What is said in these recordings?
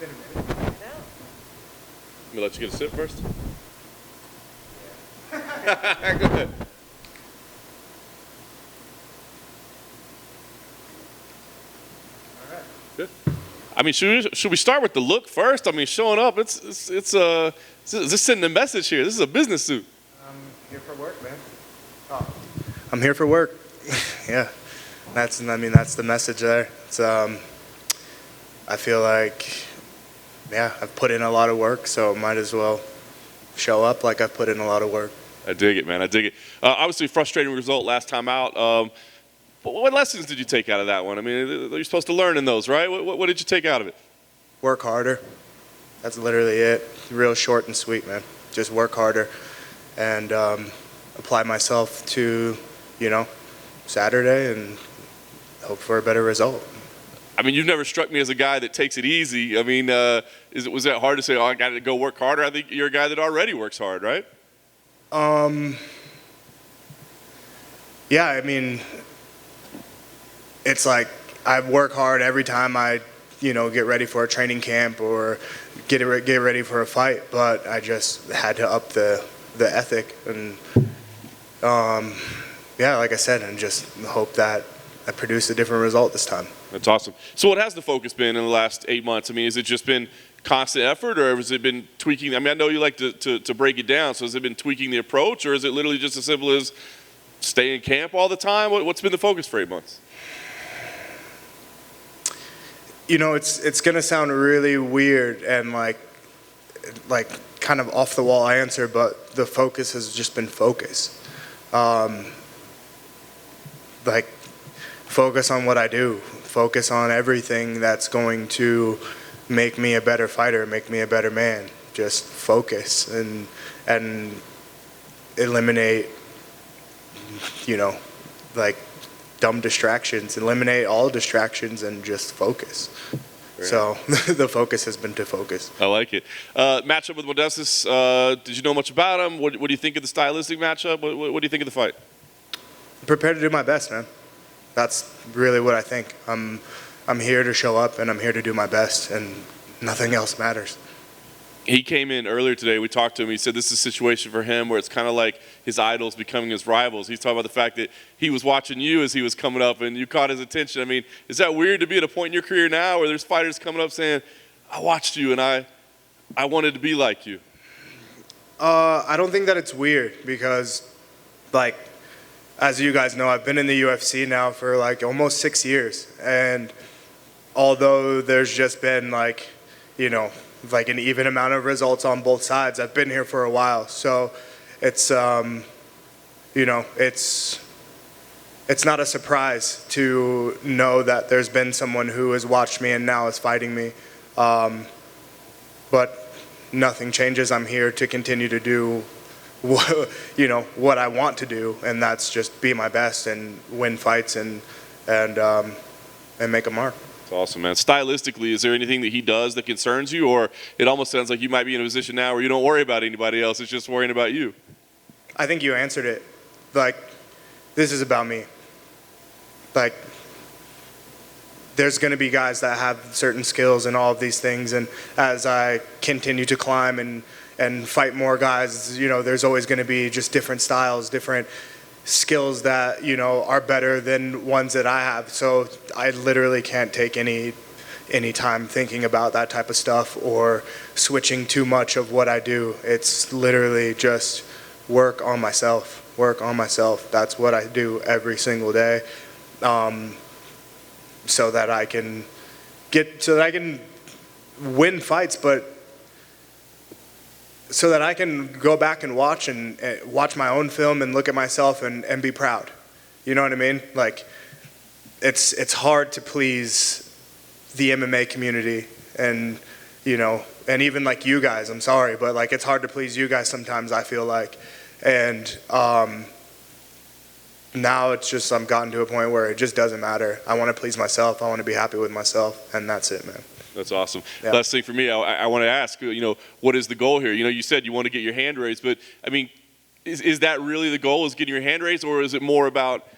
been a minute now. Let me let you get a sip first. Yeah. Go ahead. All right. Good. I mean, should we start with the look first? I mean, showing up, it's this sending a message here. This is a business suit. I'm here for work, man. Oh. I'm here for work. Yeah. That's the message there. It's I feel like, yeah, I've put in a lot of work, so might as well show up like I've put in a lot of work. I dig it, man. I dig it. Obviously, frustrating result last time out. But what lessons did you take out of that one? I mean, you're supposed to learn in those, right? What did you take out of it? Work harder. That's literally it. Real short and sweet, man. Just work harder and apply myself to, Saturday and hope for a better result. I mean, you've never struck me as a guy that takes it easy. I mean, was that hard to say, I got to go work harder? I think you're a guy that already works hard, right? Yeah, I mean, it's like I work hard every time I, get ready for a training camp or get ready for a fight, but I just had to up the ethic and, yeah, like I said, and just hope that I produce a different result this time. That's awesome. So what has the focus been in the last 8 months? I mean, has it just been constant effort, or has it been tweaking? I mean, I know you like to break it down, so has it been tweaking the approach, or is it literally just as simple as stay in camp all the time? What's been the focus for 8 months? It's going to sound really weird and like kind of off the wall answer, but the focus has just been focus. Focus on what I do. Focus on everything that's going to make me a better fighter, make me a better man. Just focus and eliminate, dumb distractions. Eliminate all distractions and just focus. So the focus has been to focus. I like it. Matchup with Modestus, did you know much about him? What do you think of the stylistic matchup? What do you think of the fight? Prepared to do my best, man. That's really what I think. I'm here to show up and I'm here to do my best, and nothing else matters. He came in earlier today. We talked to him. He said this is a situation for him where it's kind of like his idols becoming his rivals. He's talking about the fact that he was watching you as he was coming up and you caught his attention. I mean, is that weird to be at a point in your career now where there's fighters coming up saying, I watched you and I wanted to be like you? I don't think that it's weird because, as you guys know, I've been in the UFC now for almost 6 years. And although there's just been an even amount of results on both sides, I've been here for a while. So it's, it's not a surprise to know that there's been someone who has watched me and now is fighting me. But nothing changes. I'm here to continue to do what I want to do, and that's just be my best and win fights and make a mark. That's awesome, man. Stylistically, is there anything that he does that concerns you, or it almost sounds like you might be in a position now where you don't worry about anybody else, it's just worrying about you? I think you answered it. This is about me. There's going to be guys that have certain skills and all of these things, and as I continue to climb and fight more guys, there's always going to be just different styles, different skills that, are better than ones that I have. So I literally can't take any time thinking about that type of stuff or switching too much of what I do. It's literally just work on myself. That's what I do every single day. So that I can win fights, but so that I can go back and watch my own film and look at myself and be proud. You know what I mean? It's hard to please the MMA community and even you guys. I'm sorry, but it's hard to please you guys sometimes, I feel like. And now it's just I've gotten to a point where it just doesn't matter. I want to please myself. I want to be happy with myself, and that's it, man. That's awesome. Yeah. Last thing for me, I want to ask, what is the goal here? You said you want to get your hand raised, but I mean, is that really the goal, is getting your hand raised, or is it more about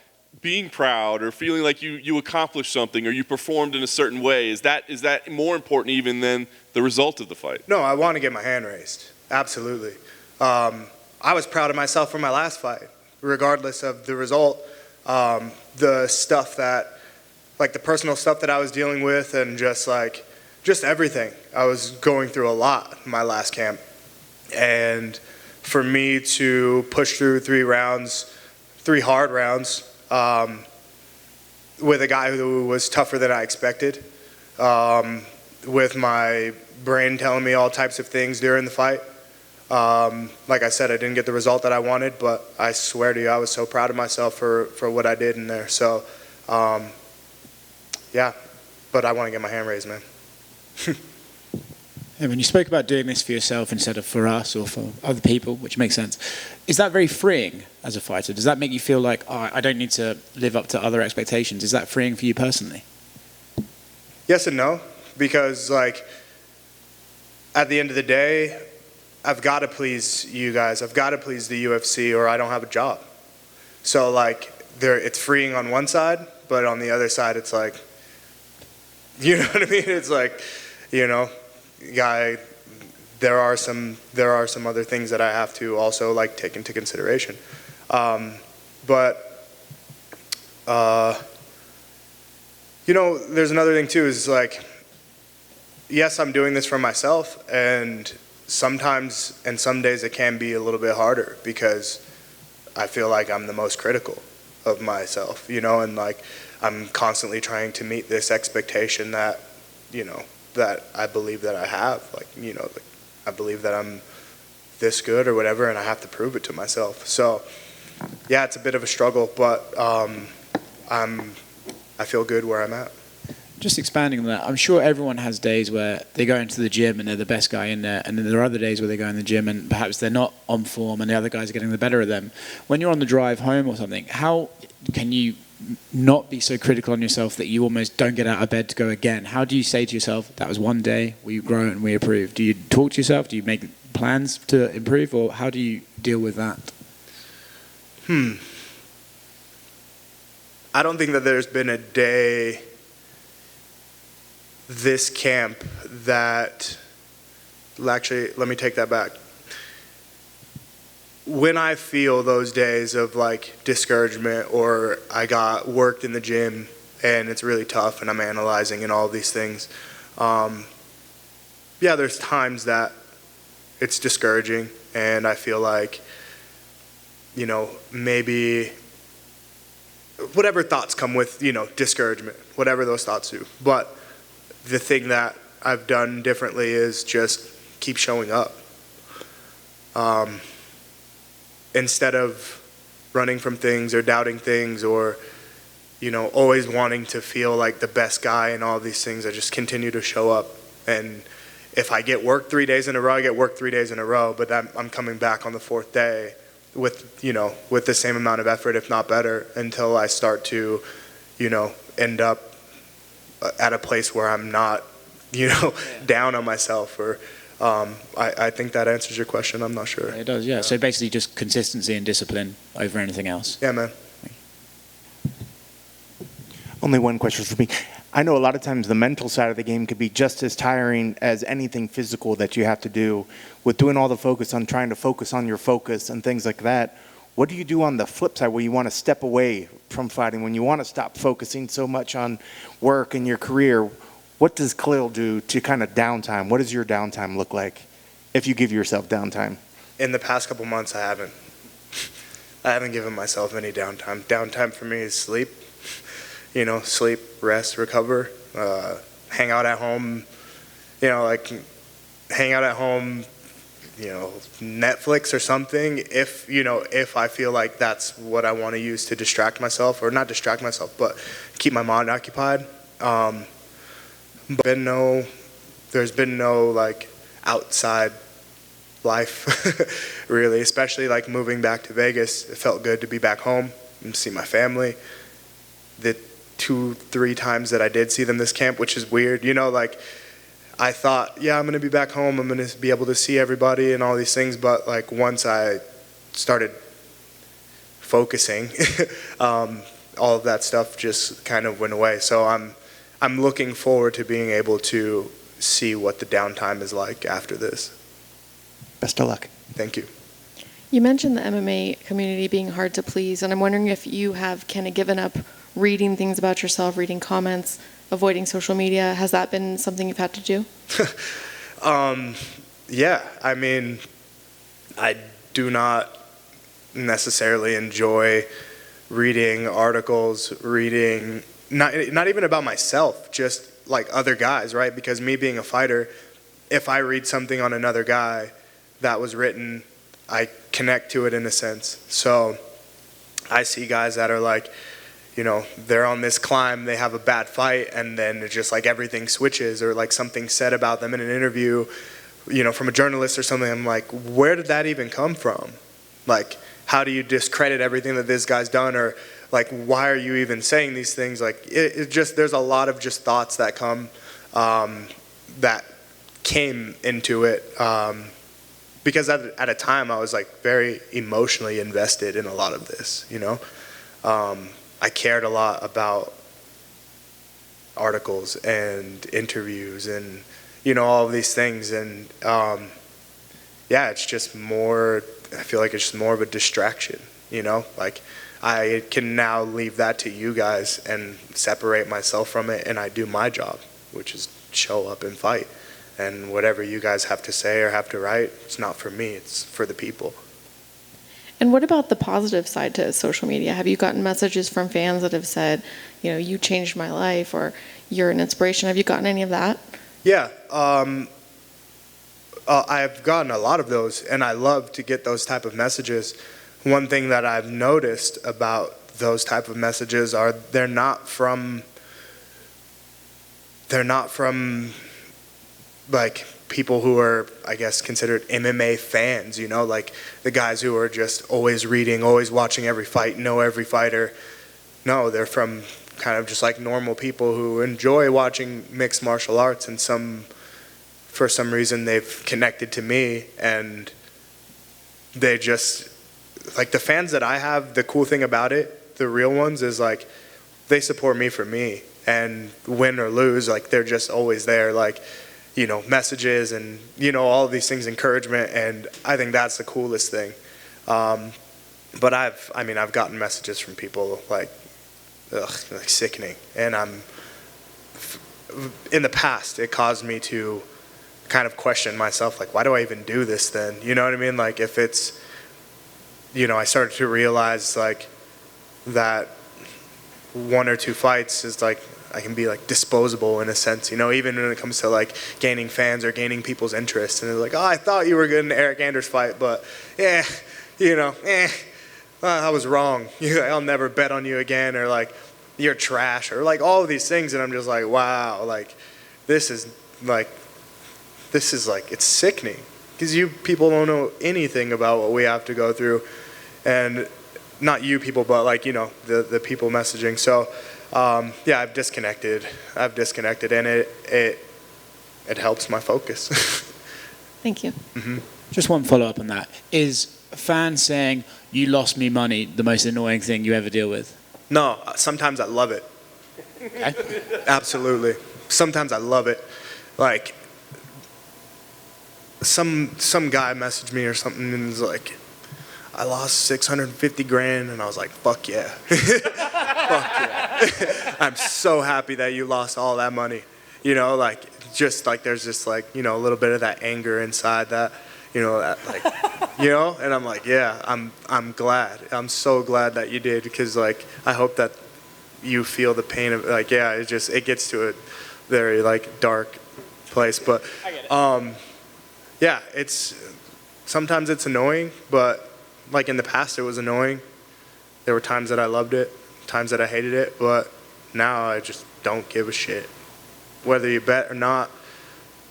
being proud or feeling like you accomplished something or you performed in a certain way, is that more important even than the result of the fight? No, I want to get my hand raised. Absolutely. I was proud of myself for my last fight, regardless of the result. The stuff that, like the personal stuff that I was dealing with, and just everything. I was going through a lot in my last camp. And for me to push through 3 hard rounds, with a guy who was tougher than I expected, with my brain telling me all types of things during the fight. Like I said, I didn't get the result that I wanted, but I swear to you, I was so proud of myself for what I did in there. So, yeah, but I want to get my hand raised, man. And when you spoke about doing this for yourself instead of for us or for other people, which makes sense, is that very freeing as a fighter? Does that make you feel like, oh, I don't need to live up to other expectations? Is that freeing for you personally? Yes and no, because like at the end of the day, I've got to please you guys. I've got to please the UFC, or I don't have a job. So like, it's freeing on one side, but on the other side, it's like, you know what I mean? It's like, you know, there are some other things that I have to also like take into consideration. You know, there's another thing too, is like, yes, I'm doing this for myself, and sometimes and some days it can be a little bit harder because I feel like I'm the most critical of myself, you know, and like I'm constantly trying to meet this expectation that, you know, that I believe that I have, like, you know, like I believe that I'm this good or whatever, and I have to prove it to myself. So yeah, it's a bit of a struggle, but I feel good where I'm at. Just expanding on that, I'm sure everyone has days where they go into the gym and they're the best guy in there, and then there are other days where they go in the gym and perhaps they're not on form and the other guys are getting the better of them. When you're on the drive home or something, how can you not be so critical on yourself that you almost don't get out of bed to go again? How do you say to yourself, that was one day, we grow and we improve? Do you talk to yourself? Do you make plans to improve? Or how do you deal with that? I don't think that there's been a day this camp that, actually, let me take that back. When I feel those days of like discouragement, or I got worked in the gym and it's really tough and I'm analyzing and all these things, yeah, there's times that it's discouraging and I feel like, you know, maybe whatever thoughts come with, you know, discouragement, whatever those thoughts do. But the thing that I've done differently is just keep showing up. Instead of running from things or doubting things, or, you know, always wanting to feel like the best guy and all these things, I just continue to show up. And if I get work 3 days in a row, I get work 3 days in a row, but I'm coming back on the 4th day with, you know, with the same amount of effort, if not better, until I start to, you know, end up at a place where I'm not, you know, down on myself. Or I think that answers your question. I'm not sure. It does, yeah. So basically just consistency and discipline over anything else. Yeah, man. Only one question for me. I know a lot of times the mental side of the game could be just as tiring as anything physical that you have to do. With doing all the focus on trying to focus on your focus and things like that, what do you do on the flip side where you want to step away from fighting, when you want to stop focusing so much on work and your career? What does Khalil do to kind of downtime? What does your downtime look like if you give yourself downtime? In the past couple months, I haven't given myself any downtime. Downtime for me is sleep. You know, sleep, rest, recover, hang out at home, you know, like hang out at home, you know, Netflix or something, if, you know, if I feel like that's what I want to use to distract myself, or not distract myself, but keep my mind occupied. But there's been no like outside life really, especially like moving back to Vegas. It felt good to be back home and see my family. The 2-3 times that I did see them this camp, which is weird, you know, like I thought, yeah, I'm gonna be back home, I'm gonna be able to see everybody and all these things, but like once I started focusing, all of that stuff just kind of went away. So I'm looking forward to being able to see what the downtime is like after this. Best of luck. Thank you. You mentioned the MMA community being hard to please, and I'm wondering if you have kind of given up reading things about yourself, reading comments, avoiding social media. Has that been something you've had to do? Yeah, I mean, I do not necessarily enjoy reading articles, reading, not even about myself, just like other guys, right? Because me being a fighter, if I read something on another guy that was written, I connect to it in a sense. So I see guys that are like, you know, they're on this climb, they have a bad fight, and then it's just like everything switches, or like something said about them in an interview, you know, from a journalist or something. I'm like, where did that even come from? Like, how do you discredit everything that this guy's done? Or like, why are you even saying these things? Like, it just, there's a lot of just thoughts that come, that came into it. Because at a time I was like very emotionally invested in a lot of this, you know. I cared a lot about articles and interviews and, you know, all of these things. And yeah, it's just more, I feel like it's just more of a distraction, you know. Like, I can now leave that to you guys and separate myself from it, and I do my job, which is show up and fight. And whatever you guys have to say or have to write, it's not for me, it's for the people. And what about the positive side to social media? Have you gotten messages from fans that have said, you know, you changed my life, or you're an inspiration? Have you gotten any of that? Yeah, I've gotten a lot of those, and I love to get those type of messages. One thing that I've noticed about those type of messages are they're not from like people who are, I guess, considered MMA fans, you know, like the guys who are just always reading, always watching every fight, know every fighter. No, they're from kind of just like normal people who enjoy watching mixed martial arts, and for some reason they've connected to me, and they just, like the fans that I have, the cool thing about it, the real ones, is like they support me for me, and win or lose, like they're just always there, like, you know, messages and, you know, all of these things, encouragement, and I think that's the coolest thing. But I've gotten messages from people like sickening, and in the past it caused me to kind of question myself, like, why do I even do this then? You know what I mean? Like, if it's, you know, I started to realize like that one or two fights is like, I can be like disposable in a sense, you know, even when it comes to like gaining fans or gaining people's interest. And they're like, oh, I thought you were good in Eric Anders' fight, but yeah, you know, I was wrong. I'll never bet on you again, or like, you're trash, or like all of these things. And I'm just like, wow, like this is like, it's sickening, because you people don't know anything about what we have to go through. And not you people, but like, you know, the people messaging. So yeah, I've disconnected, and it helps my focus. Thank you. Mm-hmm. Just one follow-up on that. Is fans saying, you lost me money, the most annoying thing you ever deal with? No, sometimes I love it. Okay. Absolutely. Sometimes I love it. Like, some guy messaged me or something and was like, I lost 650 grand, and I was like, fuck yeah. Fuck yeah. I'm so happy that you lost all that money. You know, like, just like there's just like, you know, a little bit of that anger inside that, you know, that like, you know, and I'm like, yeah, I'm glad. I'm so glad that you did, because like, I hope that you feel the pain of, like, yeah, it gets to a very like dark place. But I get it. yeah, sometimes it's annoying, but like in the past it was annoying. There were times that I loved it, times that I hated it, but now I just don't give a shit. Whether you bet or not,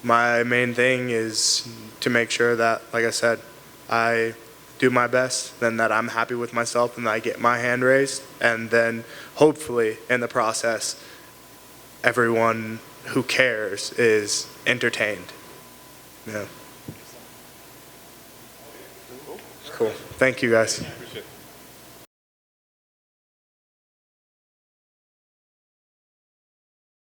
my main thing is to make sure that, like I said, I do my best, then that I'm happy with myself, and that I get my hand raised, and then hopefully in the process everyone who cares is entertained. Yeah. Cool. Thank you guys. Appreciate it.